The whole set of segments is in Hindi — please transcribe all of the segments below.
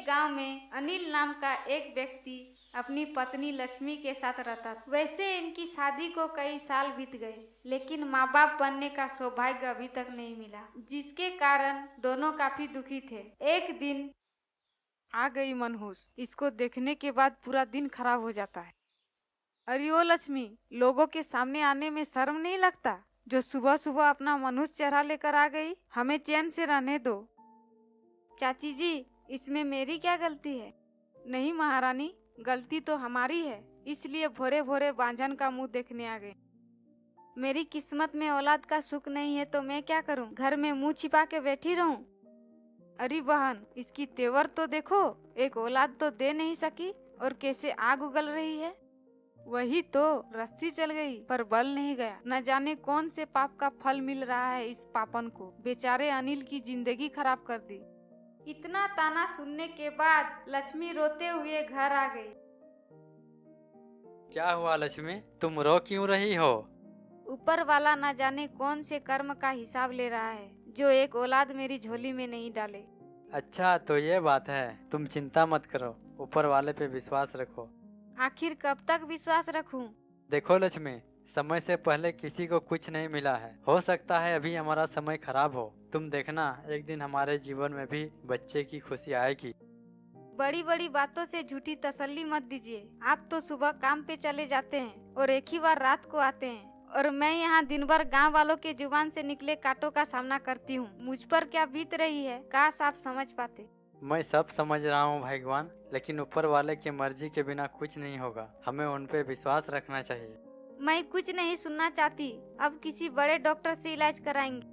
गांव में अनिल नाम का एक व्यक्ति अपनी पत्नी लक्ष्मी के साथ रहता था। वैसे इनकी शादी को कई साल बीत गए, लेकिन माँ बाप बनने का सौभाग्य अभी तक नहीं मिला, जिसके कारण दोनों काफी दुखी थे। एक दिन आ गई मनहूस, इसको देखने के बाद पूरा दिन खराब हो जाता है। अरे ओ लक्ष्मी, लोगों के सामने आने में शर्म नहीं लगता? जो सुबह सुबह अपना मनुष्य चेहरा लेकर आ गई, हमें चैन से रहने दो। चाची जी, इसमें मेरी क्या गलती है? नहीं महारानी, गलती तो हमारी है, इसलिए भोरे भोरे बांझन का मुंह देखने आ गए। मेरी किस्मत में औलाद का सुख नहीं है तो मैं क्या करूं? घर में मुंह छिपा के बैठी रहूं? अरे बहन, इसकी तेवर तो देखो, एक औलाद तो दे नहीं सकी और कैसे आग उगल रही है। वही तो, रस्सी चल गई पर बल नहीं गया। न जाने कौन से पाप का फल मिल रहा है इस पापन को। बेचारे अनिल की जिंदगी खराब कर दी। इतना ताना सुनने के बाद लक्ष्मी रोते हुए घर आ गई। क्या हुआ लक्ष्मी, तुम रो क्यों रही हो? ऊपर वाला न जाने कौन से कर्म का हिसाब ले रहा है, जो एक औलाद मेरी झोली में नहीं डाले। अच्छा तो ये बात है, तुम चिंता मत करो, ऊपर वाले पे विश्वास रखो। आखिर कब तक विश्वास रखूं? देखो लक्ष्मी, समय से पहले किसी को कुछ नहीं मिला है। हो सकता है अभी हमारा समय खराब हो, तुम देखना एक दिन हमारे जीवन में भी बच्चे की खुशी आएगी। बड़ी बड़ी बातों से झूठी तसल्ली मत दीजिए। आप तो सुबह काम पे चले जाते हैं और एक ही बार रात को आते हैं, और मैं यहाँ दिन भर गांव वालों के जुबान से निकले कांटों का सामना करती हूँ। मुझ पर क्या बीत रही है, काश आप समझ पाते। मैं सब समझ रहा हूँ भगवान, लेकिन ऊपर वाले की मर्जी के बिना कुछ नहीं होगा। हमें उन पे विश्वास रखना चाहिए। मैं कुछ नहीं सुनना चाहती। अब किसी बड़े डॉक्टर से इलाज कराएंगे।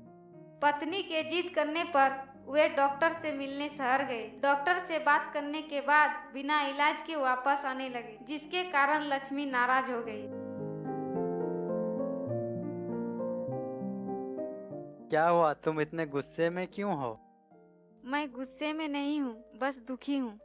पत्नी के जिद करने पर वे डॉक्टर से मिलने शहर गए। डॉक्टर से बात करने के बाद बिना इलाज के वापस आने लगे, जिसके कारण लक्ष्मी नाराज हो गई। क्या हुआ, तुम इतने गुस्से में क्यों हो? मैं गुस्से में नहीं हूँ, बस दुखी हूँ।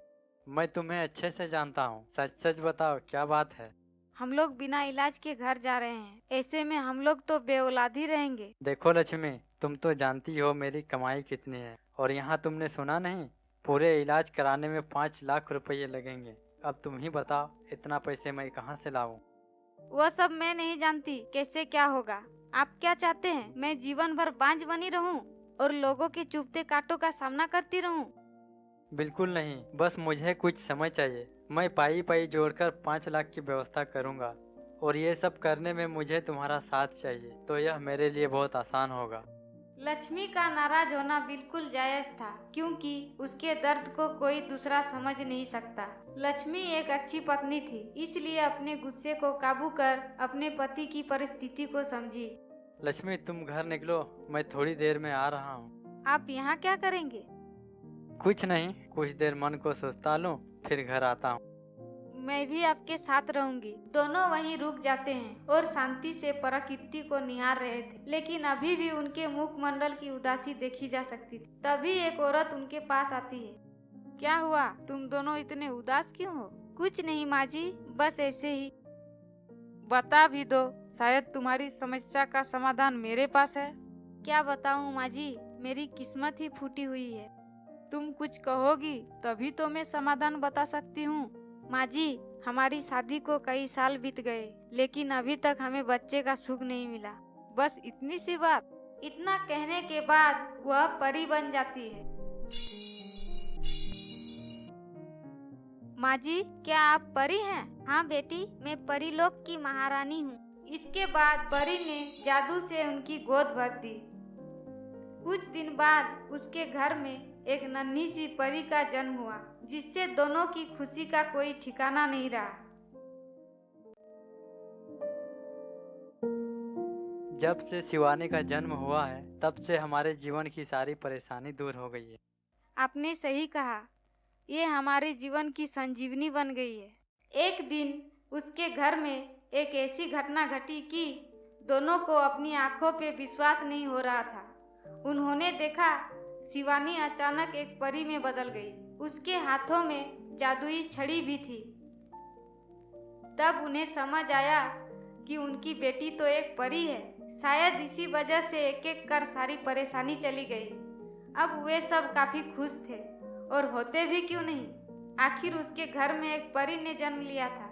मैं तुम्हें अच्छे से जानता हूँ, सच सच बताओ क्या बात है। हम लोग बिना इलाज के घर जा रहे हैं। ऐसे में हम लोग तो बेऔलाद ही रहेंगे। देखो लक्ष्मी, तुम तो जानती हो मेरी कमाई कितनी है, और यहाँ तुमने सुना नहीं, पूरे इलाज कराने में 5 लाख रुपये लगेंगे। अब तुम ही बताओ, इतना पैसे मैं कहाँ से लाऊं? वो सब मैं नहीं जानती कैसे क्या होगा। आप क्या चाहते हैं, मैं जीवन भर बांझ बनी रहूं और लोगों के चुभते कांटों का सामना करती रहूं? बिल्कुल नहीं, बस मुझे कुछ समय चाहिए। मैं पाई पाई जोड़कर 5 लाख की व्यवस्था करूँगा, और ये सब करने में मुझे तुम्हारा साथ चाहिए, तो यह मेरे लिए बहुत आसान होगा। लक्ष्मी का नाराज होना बिल्कुल जायज था, क्योंकि उसके दर्द को कोई दूसरा समझ नहीं सकता। लक्ष्मी एक अच्छी पत्नी थी, इसलिए अपने गुस्से को काबू कर अपने पति की परिस्थिति को समझी। लक्ष्मी तुम घर निकलो, मैं थोड़ी देर में आ रहा हूँ। आप यहाँ क्या करेंगे? कुछ नहीं, कुछ देर मन को सुस्ता लूं, फिर घर आता हूँ। मैं भी आपके साथ रहूंगी। दोनों वहीं रुक जाते हैं और शांति से प्रकृति को निहार रहे थे, लेकिन अभी भी उनके मुखमंडल की उदासी देखी जा सकती थी। तभी एक औरत उनके पास आती है। क्या हुआ, तुम दोनों इतने उदास क्यों हो? कुछ नहीं माँ जी, बस ऐसे ही। बता भी दो, शायद तुम्हारी समस्या का समाधान मेरे पास है। क्या बताऊँ माँ जी, मेरी किस्मत ही फूटी हुई है। तुम कुछ कहोगी तभी तो मैं समाधान बता सकती हूँ। माँ जी, हमारी शादी को कई साल बीत गए, लेकिन अभी तक हमें बच्चे का सुख नहीं मिला। बस इतनी सी बात? इतना कहने के बाद वह परी बन जाती है। माँ जी, क्या आप परी हैं? हाँ बेटी, मैं परीलोक की महारानी हूँ। इसके बाद परी ने जादू से उनकी गोद भर दी। कुछ दिन बाद उसके घर में एक नन्ही सी परी का जन्म हुआ, जिससे दोनों की खुशी का कोई ठिकाना नहीं रहा। जब से शिवानी का जन्म हुआ है, तब से हमारे जीवन की सारी परेशानी दूर हो गई है। आपने सही कहा, ये हमारे जीवन की संजीवनी बन गई है। एक दिन उसके घर में एक ऐसी घटना घटी कि दोनों को अपनी आंखों पे विश्वास नहीं हो रहा था। उन्होंने देखा शिवानी अचानक एक परी में बदल गई। उसके हाथों में जादुई छड़ी भी थी। तब उन्हें समझ आया कि उनकी बेटी तो एक परी है। शायद इसी वजह से एक एक कर सारी परेशानी चली गई। अब वे सब काफी खुश थे, और होते भी क्यों नहीं। आखिर उसके घर में एक परी ने जन्म लिया था।